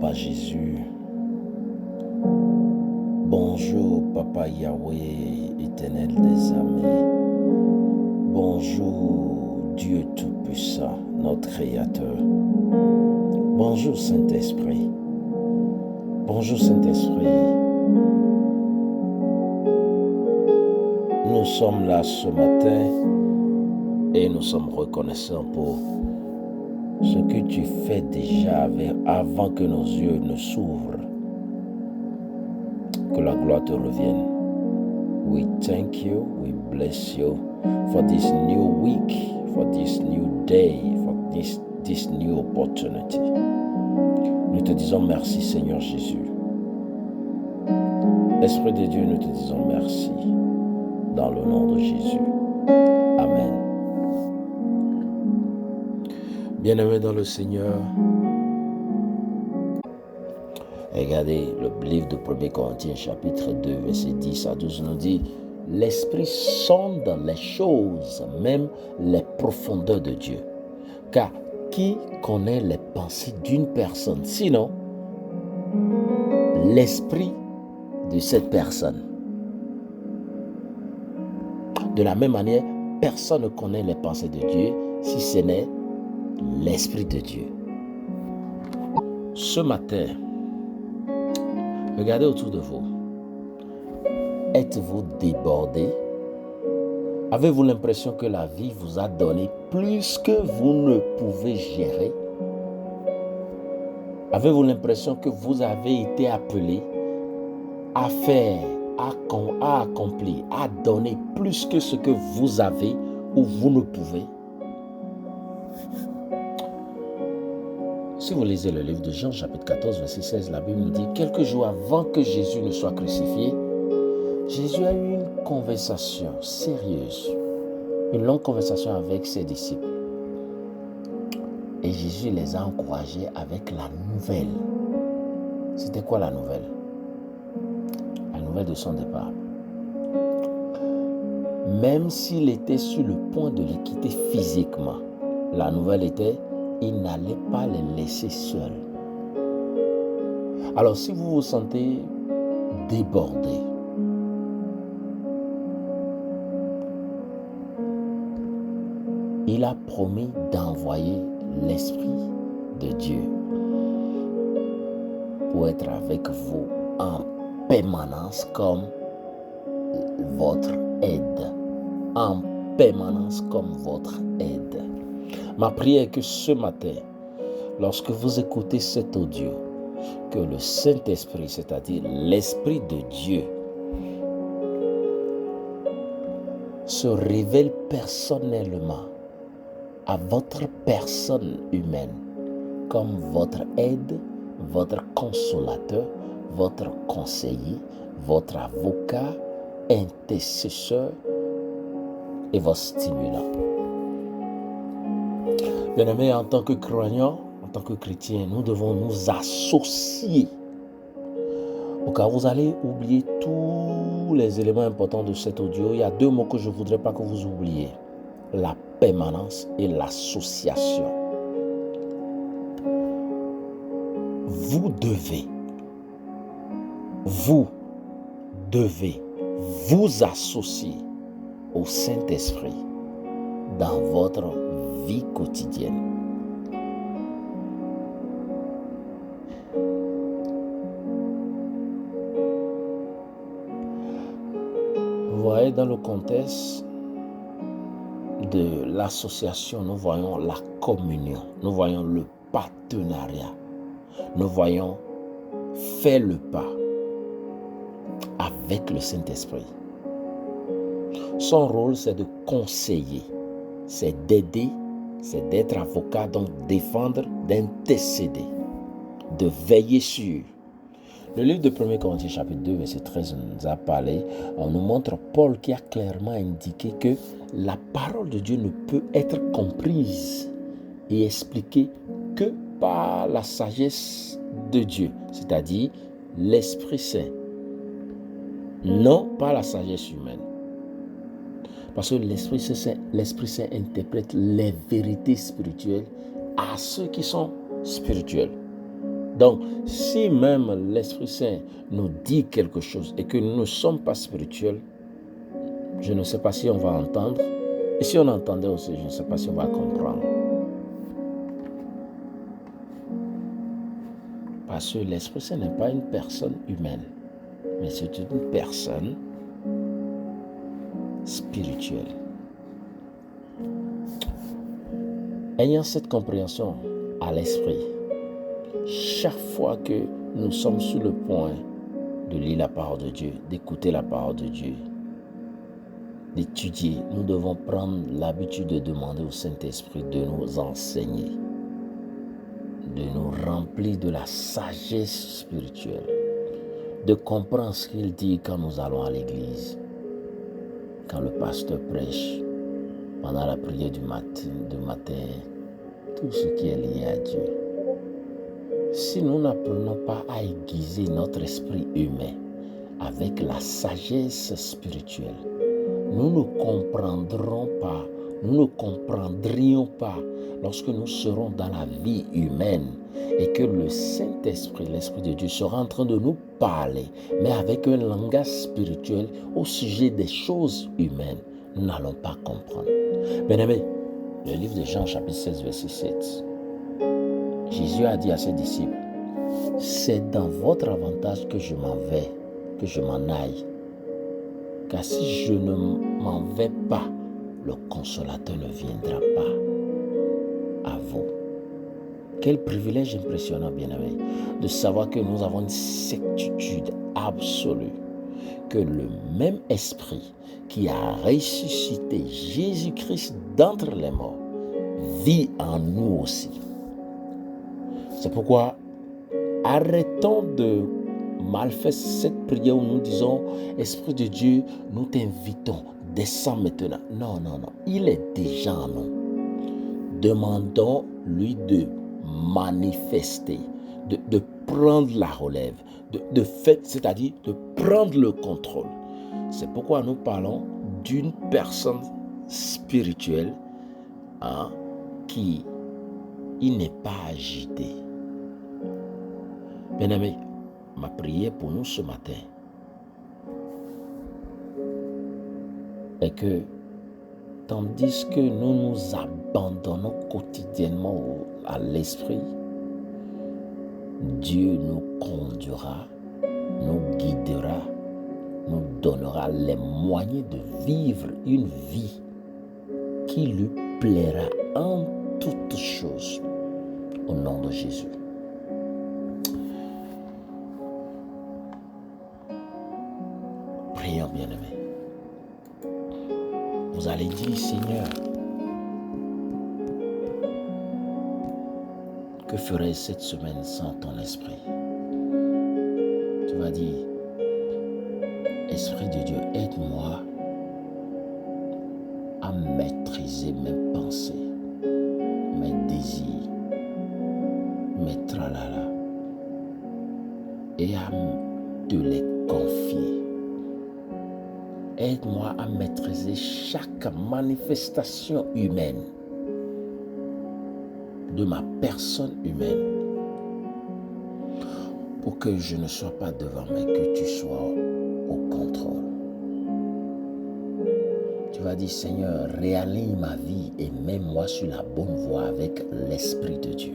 Papa Jésus. Bonjour Papa Yahweh, éternel des armées. Bonjour Dieu Tout-Puissant, notre Créateur. Bonjour Saint-Esprit. Bonjour Saint-Esprit. Nous sommes là ce matin et nous sommes reconnaissants pour ce que tu fais déjà avant que nos yeux ne s'ouvrent. Que la gloire te revienne. We thank you, we bless you for this new week, for this new day, for this new opportunity. Nous te disons merci Seigneur Jésus. Esprit de Dieu, nous te disons merci dans le nom de Jésus. Amen. Bien-aimés dans le Seigneur, regardez le livre de 1 Corinthiens chapitre 2 verset 10 à 12 nous dit: l'Esprit sonde les choses, même les profondeurs de Dieu. Car qui connaît les pensées d'une personne, sinon l'esprit de cette personne? De la même manière, personne ne connaît les pensées de Dieu si ce n'est l'Esprit de Dieu. Ce matin, regardez autour de vous. Êtes-vous débordé? Avez-vous l'impression que la vie vous a donné plus que vous ne pouvez gérer? Avez-vous l'impression que vous avez été appelé à faire, à accomplir, à donner plus que ce que vous avez ou vous ne pouvez? Si vous lisez le livre de Jean, chapitre 14, verset 16, la Bible nous dit: quelques jours avant que Jésus ne soit crucifié, Jésus a eu une conversation sérieuse, une longue conversation avec ses disciples. Et Jésus les a encouragés avec la nouvelle. C'était quoi la nouvelle? La nouvelle de son départ. Même s'il était sur le point de les quitter physiquement, la nouvelle était: il n'allait pas les laisser seuls. Alors si vous vous sentez débordé, il a promis d'envoyer l'Esprit de Dieu pour être avec vous en permanence comme votre aide. En permanence comme votre aide. Ma prière est que ce matin, lorsque vous écoutez cet audio, que le Saint-Esprit, c'est-à-dire l'Esprit de Dieu, se révèle personnellement à votre personne humaine comme votre aide, votre consolateur, votre conseiller, votre avocat, intercesseur et votre stimulant. Bien-aimés, en tant que croyants, en tant que chrétiens, nous devons nous associer. Au cas où vous allez oublier tous les éléments importants de cet audio, il y a deux mots que je ne voudrais pas que vous oubliez: la permanence et l'association. Vous devez vous associer au Saint-Esprit dans votre vie quotidienne. Vous voyez, dans le contexte de l'association, nous voyons la communion, nous voyons le partenariat, nous voyons faire le pas avec le Saint-Esprit. Son rôle, c'est de conseiller, c'est d'aider, c'est d'être avocat, donc défendre, d'intercéder, de veiller sur. Le livre de 1 Corinthiens chapitre 2 verset 13 nous a parlé, on nous montre Paul qui a clairement indiqué que la parole de Dieu ne peut être comprise et expliquée que par la sagesse de Dieu, c'est-à-dire l'Esprit Saint, non par la sagesse humaine. Parce que l'Esprit Saint interprète les vérités spirituelles à ceux qui sont spirituels. Donc, si même l'Esprit Saint nous dit quelque chose et que nous ne sommes pas spirituels, je ne sais pas si on va entendre. Et si on entendait aussi, je ne sais pas si on va comprendre. Parce que l'Esprit Saint n'est pas une personne humaine, mais c'est une personne spirituelle. Ayant cette compréhension à l'esprit, chaque fois que nous sommes sur le point de lire la parole de Dieu, d'écouter la parole de Dieu, d'étudier, nous devons prendre l'habitude de demander au Saint-Esprit de nous enseigner, de nous remplir de la sagesse spirituelle, de comprendre ce qu'il dit quand nous allons à l'église, quand le pasteur prêche, pendant la prière du matin, tout ce qui est lié à Dieu. Si nous n'apprenons pas à aiguiser notre esprit humain avec la sagesse spirituelle, nous ne comprendrions pas lorsque nous serons dans la vie humaine et que le Saint-Esprit, l'Esprit de Dieu sera en train de nous parler, mais avec un langage spirituel au sujet des choses humaines. Nous n'allons pas comprendre. Bien-aimés, le livre de Jean chapitre 16 verset 7, Jésus a dit à ses disciples, « C'est dans votre avantage que je m'en vais, que je m'en aille. Car si je ne m'en vais pas, le Consolateur ne viendra pas à vous. » Quel privilège impressionnant, bien-aimé, de savoir que nous avons une certitude absolue que le même Esprit qui a ressuscité Jésus-Christ d'entre les morts vit en nous aussi. C'est pourquoi arrêtons de mal faire cette prière où nous disons, Esprit de Dieu, nous t'invitons, descends maintenant. Non. Il est déjà en nous. Demandons-lui de manifester, de prendre la relève, de faire, c'est-à-dire de prendre le contrôle. C'est pourquoi nous parlons d'une personne spirituelle qui n'est pas agitée. Bien-aimés, ma prière pour nous ce matin est que tandis que nous nous abandonnons quotidiennement à l'Esprit, Dieu nous conduira, nous guidera, nous donnera les moyens de vivre une vie qui lui plaira en toutes choses, au nom de Jésus. Prions, bien-aimés. Vous allez dire, Seigneur, que ferais-je cette semaine sans ton esprit? Tu vas dire, Esprit de Dieu, aide-moi à maîtriser mes pensées, mes désirs, mes tralala, et à te les confier. Aide-moi à maîtriser chaque manifestation humaine de ma personne humaine pour que je ne sois pas devant, mais que tu sois au contrôle. Tu vas dire, Seigneur, réaligne ma vie et mets-moi sur la bonne voie avec l'Esprit de Dieu.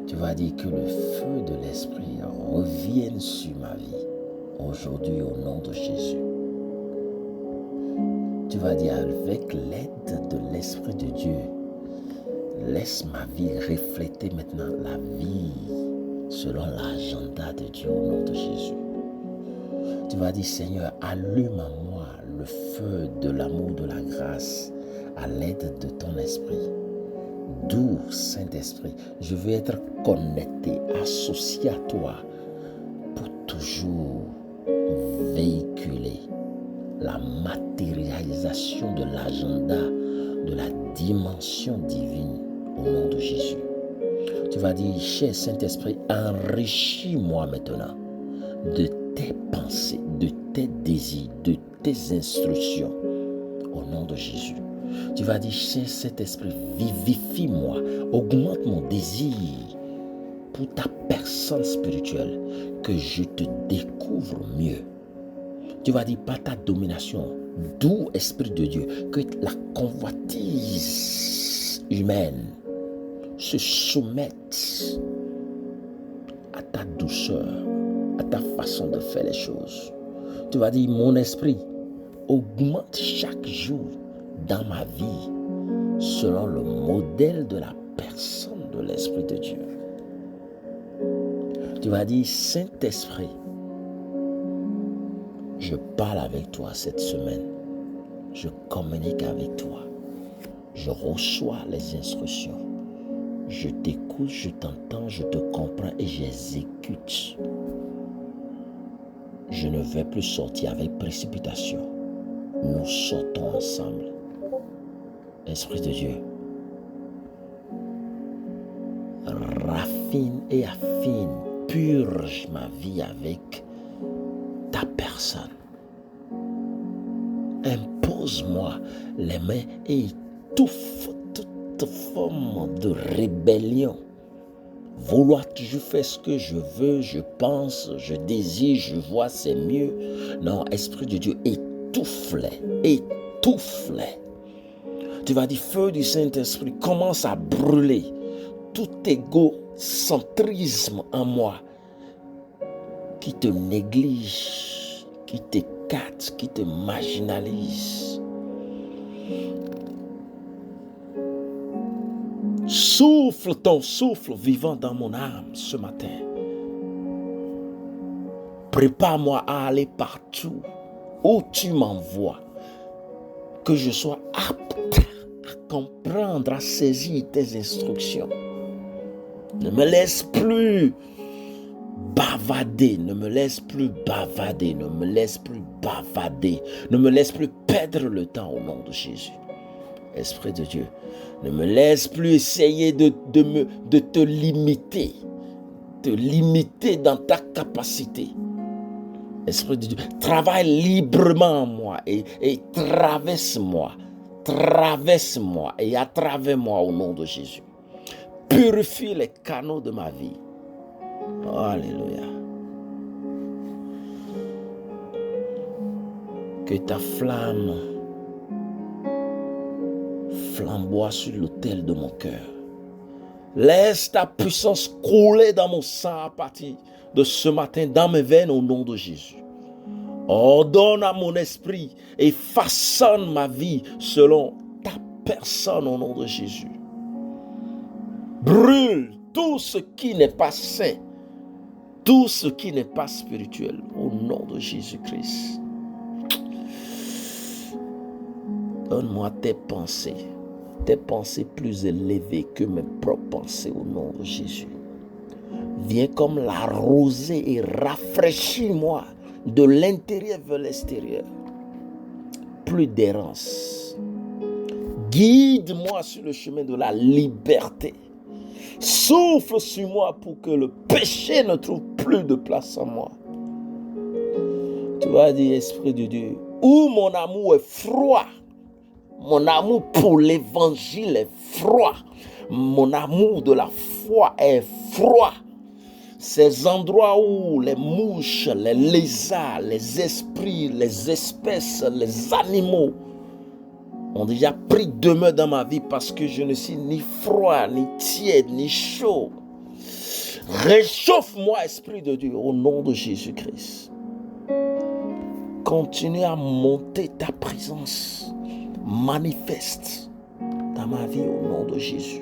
Tu vas dire que le feu de l'Esprit revienne sur ma vie aujourd'hui au nom de Jésus. Tu vas dire, avec l'aide de l'Esprit de Dieu, laisse ma vie refléter maintenant la vie selon l'agenda de Dieu au nom de Jésus. Tu vas dire, Seigneur, allume en moi le feu de l'amour, de la grâce à l'aide de ton esprit. Doux Saint-Esprit, je veux être connecté, associé à toi pour toujours véhiculer la matérialisation de l'agenda, de la dimension divine au nom de Jésus. Tu vas dire, cher Saint-Esprit, enrichis-moi maintenant de tes pensées, de tes désirs, de tes instructions au nom de Jésus. Tu vas dire, cher Saint-Esprit, vivifie-moi, augmente mon désir pour ta personne spirituelle, que je te découvre mieux. Tu vas dire par ta domination, d'où Esprit de Dieu, que la convoitise humaine se soumette à ta douceur, à ta façon de faire les choses. Tu vas dire, mon esprit augmente chaque jour dans ma vie selon le modèle de la personne de l'Esprit de Dieu. Tu vas dire, Saint-Esprit, je parle avec toi cette semaine. Je communique avec toi. Je reçois les instructions. Je t'écoute, je t'entends, je te comprends et j'exécute. Je ne vais plus sortir avec précipitation. Nous sortons ensemble. Esprit de Dieu, raffine et affine, purge ma vie avec ta personne. Impose-moi les mains et étouffe toute forme de rébellion. Vouloir toujours faire ce que je veux, je pense, je désire, je vois, c'est mieux. Non, Esprit de Dieu, étouffe-les, étouffe-les. Tu vas dire, feu du Saint-Esprit, commence à brûler tout égocentrisme en moi qui te néglige, qui t'écarte, qui te marginalise. Souffle ton souffle vivant dans mon âme ce matin. Prépare-moi à aller partout où tu m'envoies. Que je sois apte à comprendre, à saisir tes instructions. Ne me laisse plus bavader, ne me laisse plus bavader, ne me laisse plus bavader, ne me laisse plus perdre le temps au nom de Jésus. Esprit de Dieu, ne me laisse plus essayer de te limiter dans ta capacité. Esprit de Dieu, travaille librement en moi et traverse-moi et à travers moi au nom de Jésus. Purifie les canaux de ma vie. Oh, alléluia. Que ta flamme flamboie sur l'autel de mon cœur. Laisse ta puissance couler dans mon sang à partir de ce matin, dans mes veines au nom de Jésus. Ordonne à mon esprit et façonne ma vie selon ta personne au nom de Jésus. Brûle tout ce qui n'est pas saint, tout ce qui n'est pas spirituel au nom de Jésus-Christ. Donne-moi tes pensées plus élevées que mes propres pensées au nom de Jésus. Viens comme la rosée et rafraîchis-moi de l'intérieur vers l'extérieur. Plus d'errance. Guide-moi sur le chemin de la liberté. Souffle sur moi pour que le péché ne trouve plus de place en moi. Tu vas dire, Esprit de Dieu, où mon amour est froid, mon amour pour l'évangile est froid, mon amour de la foi est froid. Ces endroits où les mouches, les lézards, les esprits, les espèces, les animaux ont déjà pris demeure dans ma vie parce que je ne suis ni froid, ni tiède, ni chaud. Réchauffe-moi, Esprit de Dieu, au nom de Jésus-Christ. Continue à monter ta présence manifeste dans ma vie au nom de Jésus.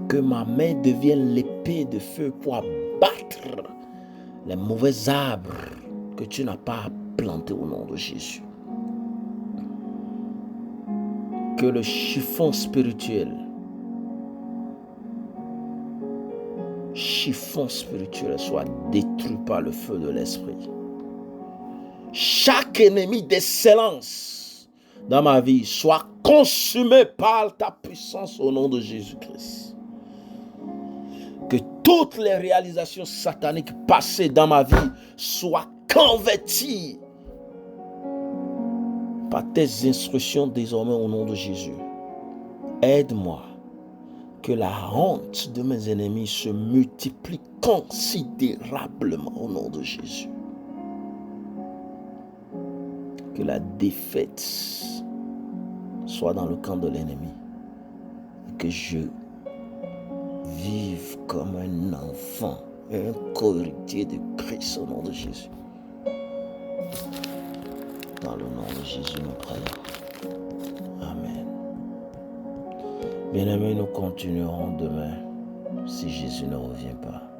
Que ma main devienne l'épée de feu pour abattre les mauvais arbres que tu n'as pas plantés au nom de Jésus. Que le chiffon spirituel soit détruit par le feu de l'Esprit. Chaque ennemi d'excellence dans ma vie soit consumé par ta puissance au nom de Jésus-Christ. Que toutes les réalisations sataniques passées dans ma vie soient converties par tes instructions désormais au nom de Jésus. Aide-moi Que la honte de mes ennemis se multiplie considérablement au nom de Jésus. Que la défaite soit dans le camp de l'ennemi. Et que je vive comme un enfant, un co-héritier de Christ au nom de Jésus. Dans le nom de Jésus, nous prions. Amen. Bien-aimés, nous continuerons demain si Jésus ne revient pas.